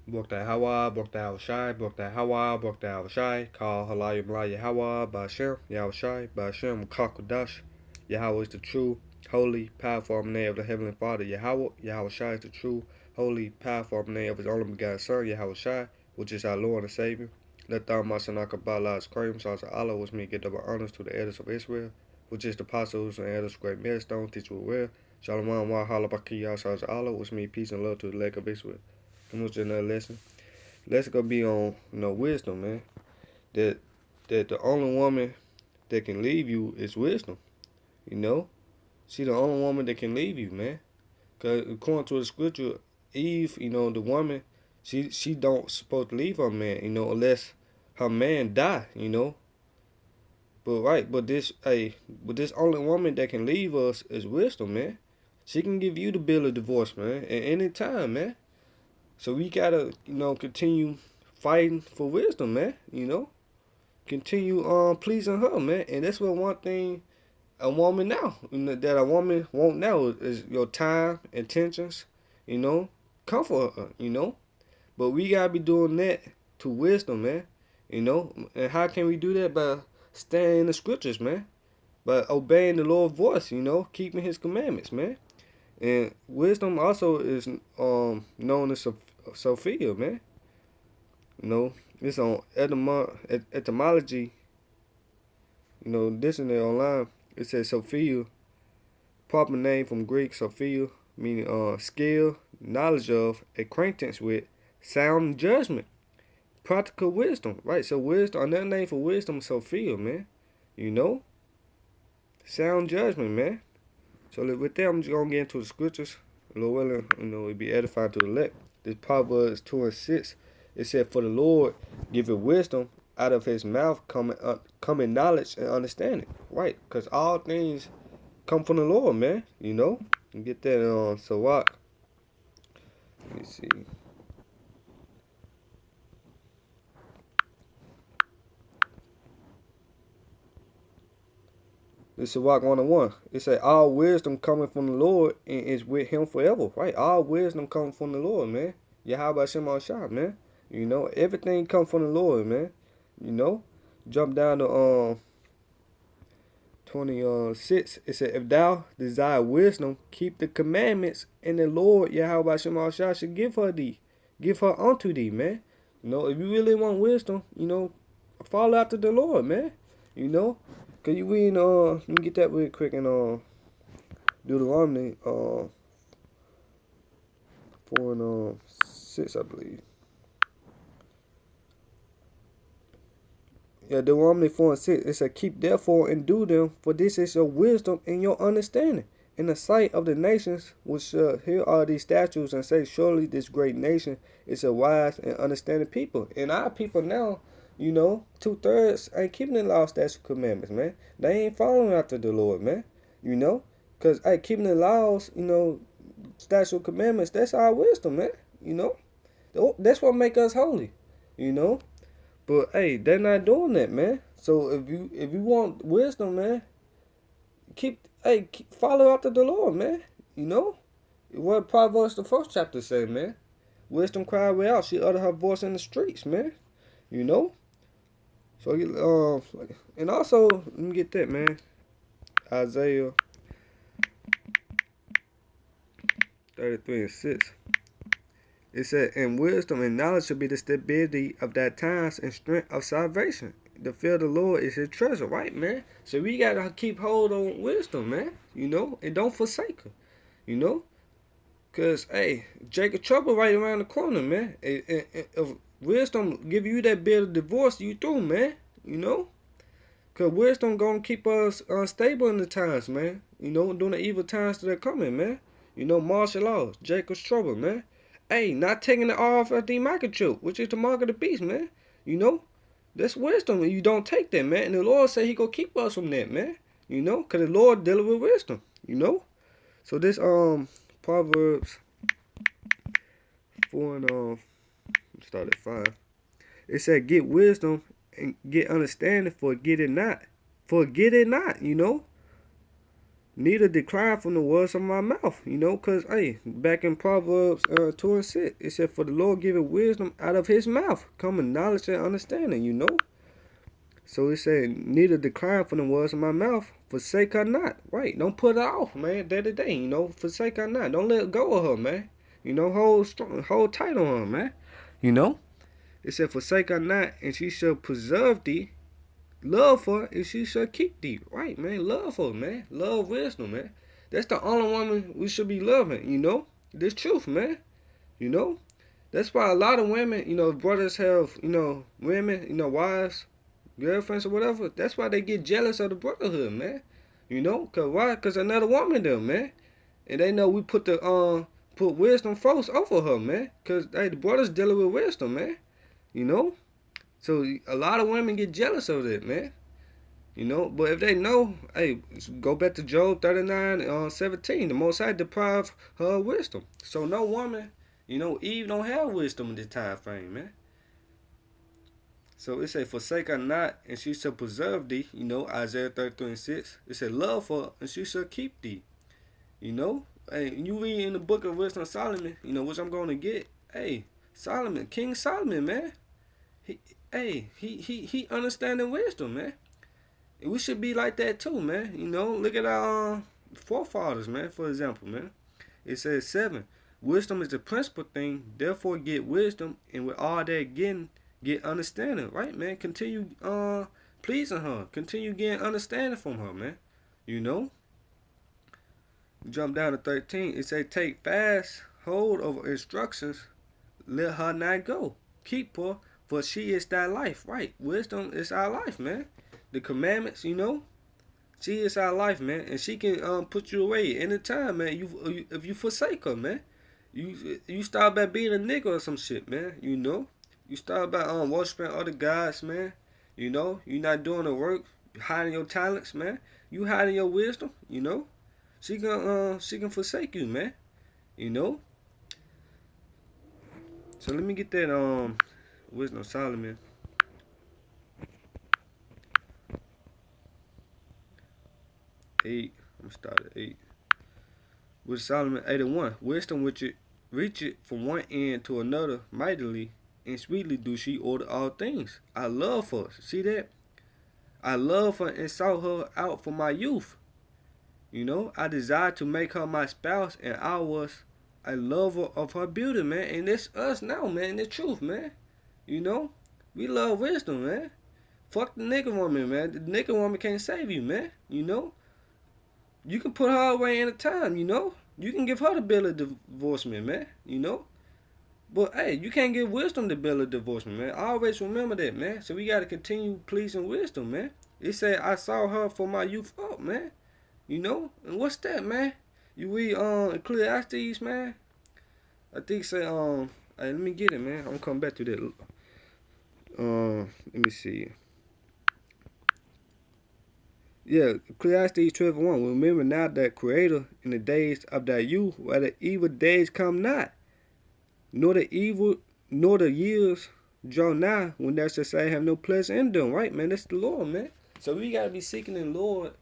Barakah Hawa, Barakah Shai, Barakah Hawa, Barakah Shai, Call Halayim La Yahweh, Bashem, Yahushai, Bashem, Kakodash. Yahweh is the true, holy, powerful name of the Heavenly Father. Yahweh, Yahushai is the true, holy, powerful name of his only begotten Son, Yahushai, which is our Lord and Savior. Let thou Masanaka Balah's cream, Sons of Allah, which me get double honors to the elders of Israel, which is the apostles and elders of great millstone, teach you well. Shalom, Wahala Bakiyah, Sons of Allah, which me peace and love to the leg of Israel. Come on to another lesson. Let's go be on wisdom, man. That the only woman that can leave you is wisdom. You know, she the only woman that can leave you, man. Cause according to the scripture, Eve, the woman, she don't supposed to leave her man, unless her man die, But right, but this only woman that can leave us is wisdom, man. She can give you the bill of divorce, man, at any time, man. So we gotta, continue fighting for wisdom, man. Continue pleasing her, man. And that's what one thing a woman now, that a woman won't now is your time, intentions, you know, comfort her, But we gotta be doing that to wisdom, man. And how can we do that? By staying in the scriptures, man. By obeying the Lord's voice, keeping His commandments, man. And wisdom also is known as Sophia, man. It's on etymology. Dictionary online. It says Sophia, proper name from Greek Sophia, meaning skill, knowledge of, acquaintance with, sound judgment, practical wisdom. Right. So wisdom, another name for wisdom, is Sophia, man. Sound judgment, man. So with that, I'm just gonna get into the scriptures. Lord willing, it be edifying to the elect. This Proverbs 2:6. It said, "For the Lord giveth wisdom, out of His mouth coming knowledge and understanding." Right, because all things come from the Lord, man. You get that on Sirach. Let me see. This Sirach 1:1. It say, "All wisdom coming from the Lord and is with Him forever." Right, all wisdom comes from the Lord, man. Yahweh Shem Shah, man. Everything come from the Lord, man. Jump down to 26. It said, "If thou desire wisdom, keep the commandments, and the Lord Yahweh Shem Shah should give her unto thee, man." If you really want wisdom, follow after the Lord, man. Cause you read let me get that real quick in Deuteronomy 4:6, I believe. Yeah, Deuteronomy 4:6. It said, "Keep therefore and do them, for this is your wisdom and your understanding in the sight of the nations which hear all these statutes and say, surely this great nation is a wise and understanding people." And our people now, 2/3 ain't keeping the law, statutes, commandments, man. They ain't following after the Lord, man. Because keeping the laws, statutes, commandments, that's our wisdom, man. That's what make us holy, you know. But hey, they're not doing that, man. So if you want wisdom, man, follow after the Lord, man. What Proverbs the first chapter say, man. Wisdom cried way out. She uttered her voice in the streets, man. You know. So and also let me get that, man. Isaiah 33:6. It said, "And wisdom and knowledge shall be the stability of thy times and strength of salvation." The fear of the Lord is His treasure, right, man? So we gotta keep hold on wisdom, man. And don't forsake her. Cause hey, Jacob trouble right around the corner, man. If wisdom give you that bill of divorce, you through, man. Cause wisdom gonna keep us unstable in the times, man. During the evil times that are coming, man. Martial laws, Jacob's trouble, man. Hey, not taking it off at the microchip, which is the mark of the beast, man. That's wisdom. And you don't take that, man. And the Lord say He gonna keep us from that, man. Cause the Lord dealing with wisdom. So this Proverbs 4 and start at 5. It said, "Get wisdom and get understanding, forget it not. Forget it not, neither decline from the words of my mouth. Because, hey, back in Proverbs 2 and 6, it said, for the Lord giveth wisdom out of his mouth, coming knowledge and understanding. So it said, neither decline from the words of my mouth, forsake her not. Right, don't put her off, man, day to day, forsake her not. Don't let go of her, man. Hold strong, hold tight on her, man. It said, forsake her not, and she shall preserve thee. Love her, and she shall keep thee. Right, man. Love her, man. Love wisdom, man. That's the only woman we should be loving, This truth, man. That's why a lot of women, brothers have, women, wives, girlfriends or whatever. That's why they get jealous of the brotherhood, man. Cause why? Cause another woman there, man. And they know we put wisdom first over her, man. Cause hey, the brothers dealing with wisdom, man. So a lot of women get jealous of that, man. But if they know, hey, go back to Job 39:17. The Most High deprived her of wisdom. So no woman, Eve don't have wisdom in this time frame, man. So it said, forsake her not, and she shall preserve thee. Isaiah 33:6. It said, love her, and she shall keep thee. Hey, you read in the book of Wisdom of Solomon, which I'm going to get. Hey, Solomon, King Solomon, man. He understanding wisdom, man. And we should be like that too, man. Look at our forefathers, man, for example, man. It says 7. Wisdom is the principal thing, therefore get wisdom, and with all that getting, get understanding, right, man? Continue pleasing her. Continue getting understanding from her, man. Jump down to 13. It say, take fast hold of instructions, let her not go. Keep her, for she is thy life, right? Wisdom is our life, man. The commandments, she is our life, man, and she can put you away anytime, man. If you forsake her, man, you start by being a nigga or some shit, man. You start by worshiping other gods, man. You're not doing the work, hiding your talents, man. You hiding your wisdom, She can forsake you, man. So let me get that Wisdom of Solomon. 8. I'm gonna start at 8. With Solomon 8:1. Wisdom which it reacheth from one end to another mightily, and sweetly do she order all things. I love her. See that? I love her and sought her out from my youth. I desire to make her my spouse, and I was a lover of her beauty, man. And it's us now, man. The truth, man. We love wisdom, man. Fuck the nigga woman, man. The nigga woman can't save you, man. You can put her away anytime, You can give her the bill of divorcement, man. But hey, you can't give wisdom the bill of divorcement, man. Always remember that, man. So we gotta continue pleasing wisdom, man. It said I saw her for my youth up, man. And what's that, man? You read Ecclesiastes, man. I think say hey, let me get it, man. I'm gonna come back to that. Let me see. Yeah, Ecclesiastes 12:1. Remember now that Creator in the days of thy youth, where the evil days come not, nor the years draw nigh, when thou shalt say have no pleasure in them. Right, man? That's the Lord, man. So we gotta be seeking the Lord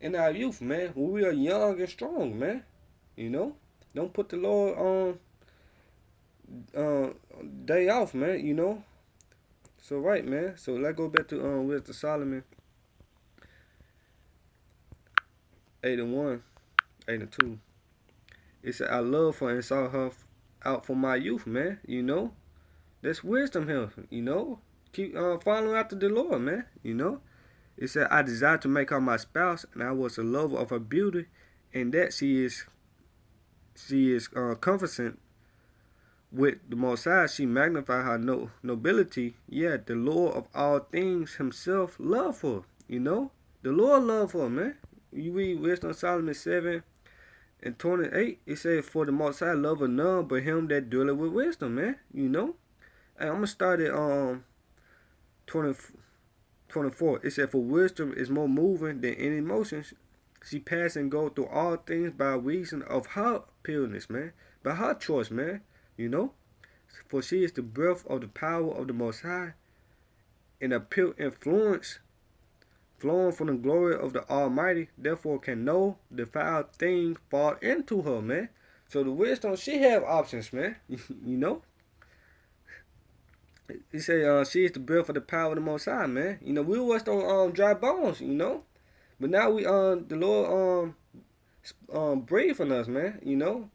in our youth, man. When we are young and strong, man. Don't put the Lord on day off, man. So right, man. So let's go back to Wisdom of Solomon 8:1, 8:2. It said, I love her and saw her out for my youth, man. That's wisdom here, Keep following after the Lord, man. It said, I desire to make her my spouse, and I was a lover of her beauty, and that she is conversant with the Most High. She magnified her nobility. Yeah, the Lord of all things himself loved her, The Lord loved her, man. You read Wisdom of Solomon 7:28, it says, for the Most High loveth none but him that dwelleth with wisdom, man. And I'm going to start at 24. It said, for wisdom is more moving than any emotions. She pass and go through all things by reason of her pureness, man. By her choice, man. For she is the breath of the power of the Most High, and a pure influence flowing from the glory of the Almighty, therefore can no defiled thing fall into her, man. So the wisdom, she have options, man. You know? He said she is the breath of the power of the Most High, man. You know, we was on dry bones, you know? But now we the Lord breathe on us, man, you know?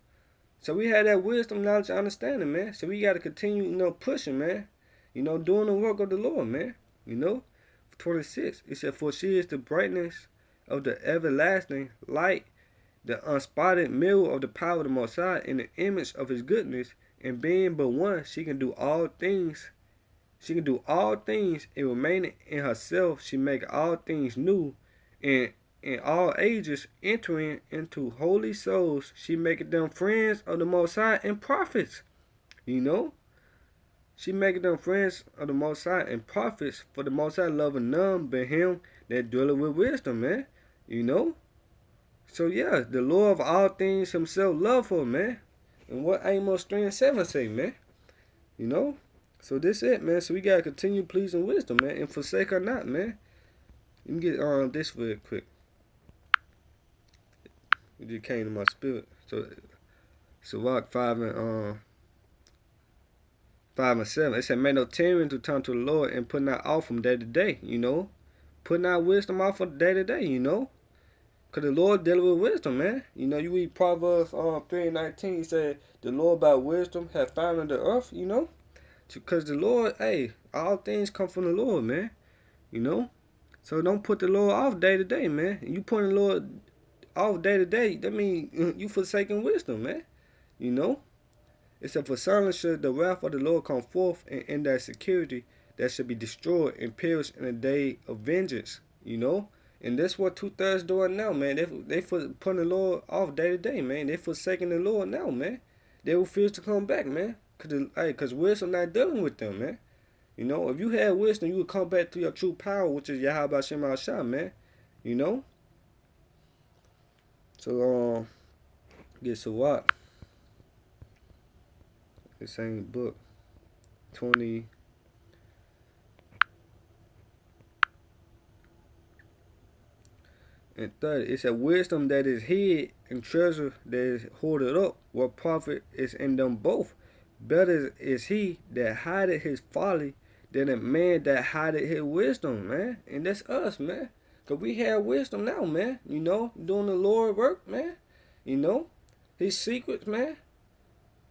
So we had that wisdom, knowledge, and understanding, man. So we gotta continue, you know, pushing, man. You know, doing the work of the Lord, man. You know? 26. It said, for she is the brightness of the everlasting light, the unspotted mirror of the power of the Most High, in the image of his goodness, and being but one, she can do all things. She can do all things, and remaining in herself, she make all things new, and in all ages entering into holy souls, she maketh them friends of the Most High and prophets. You know? She maketh them friends of the Most High and prophets, for the Most High loving none but him that dwelleth with wisdom, man. You know? So yeah, the Lord of all things himself love her, man. And what Amos 3 and 7 say, man? You know? So this it, man. So we gotta continue pleasing wisdom, man, and forsake her not, man. Let me get this real quick. It just came to my spirit. So Rock 5 and 7. It said, make no tarrying to turn to the Lord and put not off from day to day, you know. Putting out wisdom off from day to day, you know. Because the Lord dealing with wisdom, man. You know, you read Proverbs 3 and 19, he said, the Lord by wisdom hath founded the earth, you know. Because the Lord, hey, all things come from the Lord, man. You know. So don't put the Lord off day to day, man. You putting the Lord off day to day, that means you forsaking wisdom, man. You know. It said, for silence should the wrath of the Lord come forth, and in that security that should be destroyed and perish in a day of vengeance, you know. And that's what 2/3 doing now, man. They putting the Lord off day to day, man. They forsaking the Lord now, man. They refuse to come back, man. Cause wisdom not dealing with them, man. You know, if you had wisdom, you would come back to your true power, which is Yahweh Shem Shah, man. You know. So get so what? The same book, 20. And 30, it said, wisdom that is hid and treasure that is hoarded up, what profit is in them both? Better is he that hideth his folly than a man that hideth his wisdom, man. And that's us, man. Because we have wisdom now, man. You know, doing the Lord work, man. You know, his secrets, man.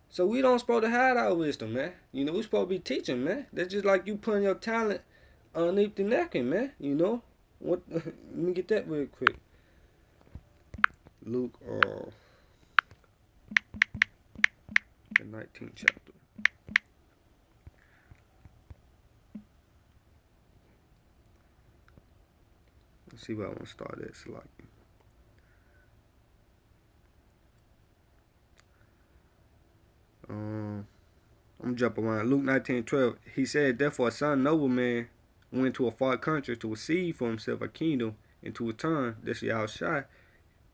So we don't supposed to hide our wisdom, man. You know, we supposed to be teaching, man. That's just like you putting your talent underneath the napkin, man. You know. Let me get that real quick. Luke, the 19th chapter. Let's see where I want to start at. So like, I'm gonna jump around. Luke 19:12. He said, therefore, a certain nobleman went to a far country to receive for himself a kingdom and to return. This Yahushua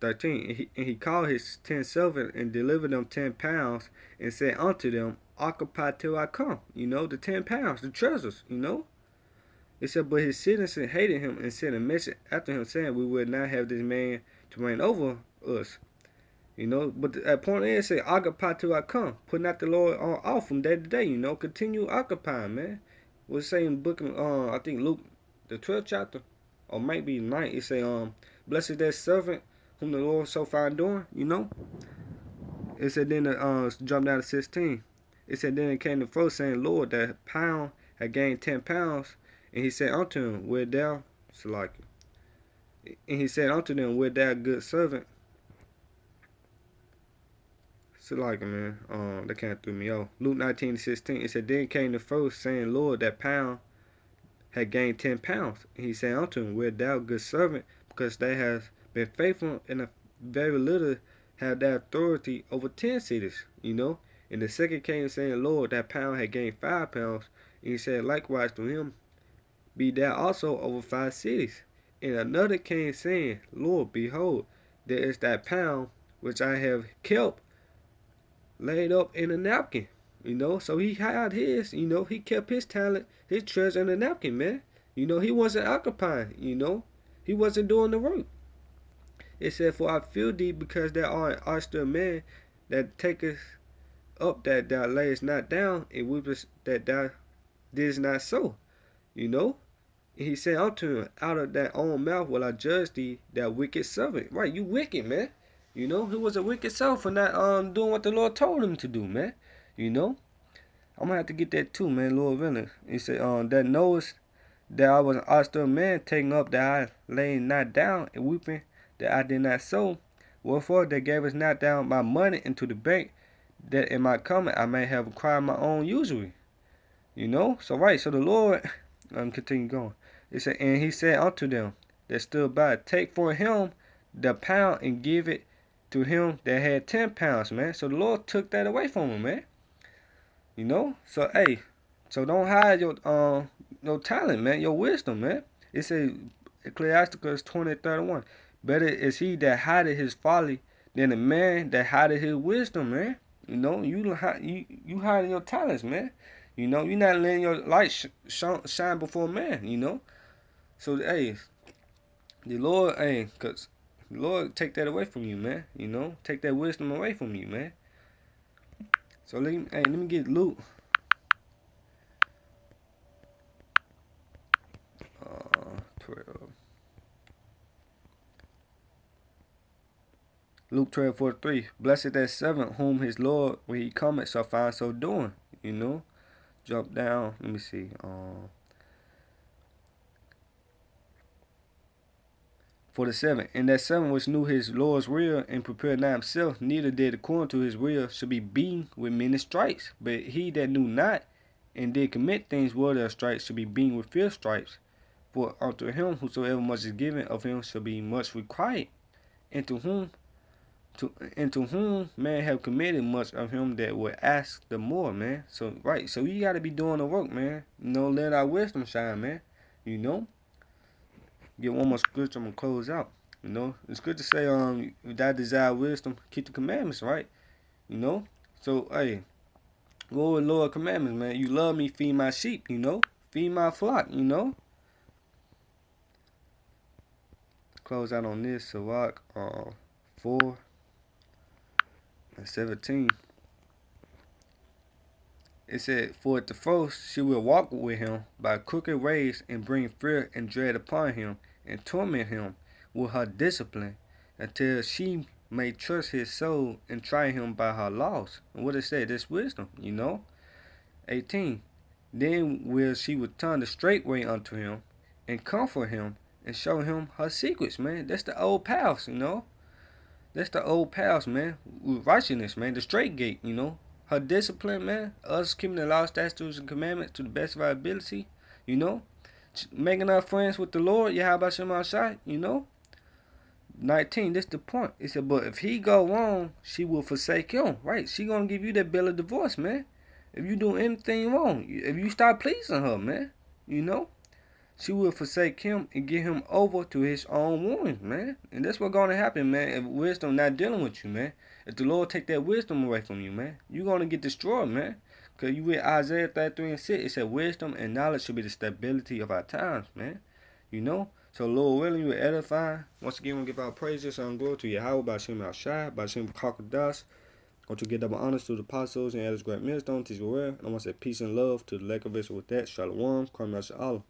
13. And he called his 10 servants and delivered them 10 pounds and said unto them, occupy till I come. You know, the 10 pounds, the treasures, you know. It said, but his citizens hated him and sent a message after him saying, we will not have this man to reign over us. You know, but at point A, it say, occupy till I come. Put not the Lord off from day to day, you know. Continue occupying, man. We're saying book, I think Luke, the 12th chapter, or might be 9th. It say, blessed is that servant whom the Lord so find doing, you know. It said then, jump down to 16. It said then it came the first saying, Lord, that pound had gained 10 pounds. And he said unto him, where thou, Salaki. And he said unto them, where thou good servant. Salaki, man. That kind of threw me off. Luke 19:16. It said then came the first saying, Lord, that pound had gained 10 pounds. And he said unto him, where thou good servant, because thou hast been faithful in a very little, have thou authority over 10 cities, you know. And the second came saying, Lord, that pound had gained 5 pounds. And he said likewise to him, be thou also over 5 cities. And another came saying, Lord, behold, there is that pound which I have kept laid up in a napkin. You know, so he had his, you know, he kept his talent, his treasure in a napkin, man. You know, he wasn't occupying, you know. He wasn't doing the work. It said, "For I feel thee, because there are still men that taketh up that thou layest not down, and weepest that thou didst not sow." You know? And he said unto him, "Out of thy own mouth will I judge thee, thou wicked servant." Right, you wicked, man. You know, he was a wicked servant for not doing what the Lord told him to do, man. You know? I'm gonna have to get that too, man, Lord willing. He said, that knowest that I was an austere man, taking up that I lay not down, and weeping that I did not sow. Wherefore they gave us not down my money into the bank, that in my coming I may have acquired my own usury. You know? So right, so the Lord, continue going. It said, and he said unto them that stood by, take for him the pound and give it to him that had 10 pounds, man. So the Lord took that away from him, man. You know? So hey, so don't hide your talent, man, your wisdom, man. It says Ecclesiasticus 20:31. Better is he that hideth his folly than a man that hideth his wisdom, man. You know, you hiding your talents, man. You know, you're not letting your light shine before man. You know, so hey, the Lord, hey, cause the Lord take that away from you, man. You know, take that wisdom away from you, man. So let me get Luke. Uh, 12. Luke 12:43. Blessed that servant whom his Lord, when he cometh, shall find so doing. You know, jump down. Let me see. 47. And that servant which knew his Lord's will and prepared not himself, neither did according to his will, should be beaten with many stripes. But he that knew not and did commit things worthy of stripes should be beaten with few stripes. For unto him whosoever much is given of him shall be much required. And to whom man have committed much of him that will ask the more, man. So right, so you gotta be doing the work, man. You know, let our wisdom shine, man. You know? Get one more scripture, I'm gonna close out. You know, it's good to say, that desire wisdom, keep the commandments, right? You know, so hey, Lord commandments, man. You love me, feed my sheep. You know, feed my flock. You know. Close out on this, Sirach 4:17. It said, "For at the first she will walk with him by crooked ways and bring fear and dread upon him and torment him with her discipline until she may trust his soul and try him by her laws." And what it said, this wisdom, you know. 18. Then will she return the straight way unto him and comfort him and show him her secrets, man. That's the old paths, you know. That's the old paths, man. With righteousness, man. The straight gate, you know. Her discipline, man. Us keeping the law, statutes, and commandments to the best of our ability, you know. Making our friends with the Lord, Yahweh Shem Shai, you know. 19, this the point. It said, but if he go wrong, she will forsake him. Right? She gonna give you that bill of divorce, man. If you do anything wrong, if you start pleasing her, man, you know, she will forsake him and give him over to his own wounds, man. And that's what's gonna happen, man. If wisdom not dealing with you, man. If the Lord take that wisdom away from you, man, you're gonna get destroyed, man. Cause you read Isaiah 33:6, it said wisdom and knowledge should be the stability of our times, man. You know. So Lord willing, you will edify. Once again, we give our praises and glory to Yahweh by Shem Al-Shai, by Shem Kakodash. I want to give double honors to the apostles and elders, great millstone, teach the word. And I want to say peace and love to the Laker vessel with that. Shalom, Kwame Allah.